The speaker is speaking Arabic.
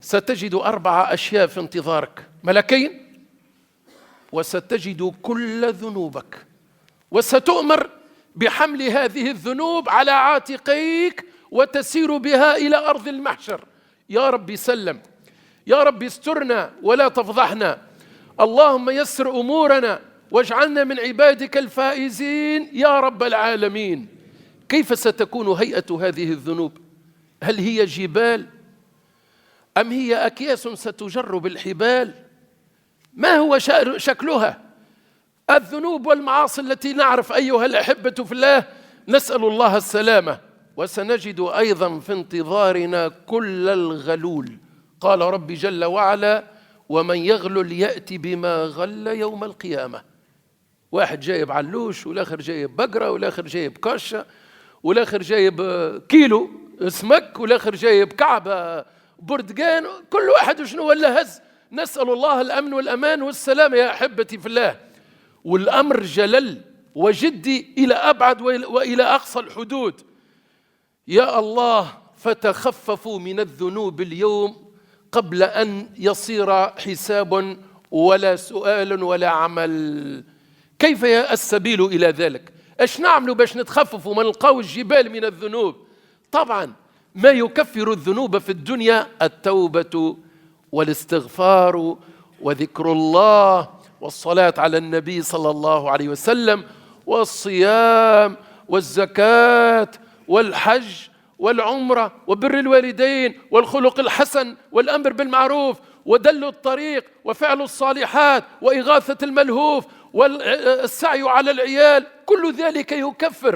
ستجد 4 أشياء في انتظارك، ملكين، وستجد كل ذنوبك، وستؤمر بحمل هذه الذنوب على عاتقيك وتسير بها إلى أرض المحشر. يا رب سلم، يا رب استرنا ولا تفضحنا، اللهم يسر أمورنا واجعلنا من عبادك الفائزين يا رب العالمين. كيف ستكون هيئة هذه الذنوب؟ هل هي جبال أم هي أكياس ستجر بالحبال؟ ما هو شكلها؟ الذنوب والمعاصي التي نعرف أيها الأحبة في الله، نسأل الله السلامة. وسنجد أيضا في انتظارنا كل الغلول. قال رب جل وعلا: ومن يغلل يأتي بما غل يوم القيامة. واحد جايب علوش، والآخر جايب بقرة، والآخر جايب كاشة، والآخر جايب كيلو سمك، والآخر جايب كعبة بردقان، كل واحد شنو ولا هز. نسأل الله الأمن والأمان والسلام يا أحبتي في الله. والأمر جلل وجدي إلى أبعد وإلى أقصى الحدود. يا الله، فتخففوا من الذنوب اليوم قبل أن يصير حساب ولا سؤال ولا عمل. كيف السبيل إلى ذلك؟ ايش نعملوا باش نتخففوا وما نلقاو الجبال من الذنوب؟ طبعا ما يكفر الذنوب في الدنيا التوبة والاستغفار وذكر الله والصلاة على النبي صلى الله عليه وسلم والصيام والزكاة والحج والعمرة وبر الوالدين والخلق الحسن والأمر بالمعروف ودل الطريق وفعل الصالحات وإغاثة الملهوف والسعي على العيال. كل ذلك يكفر.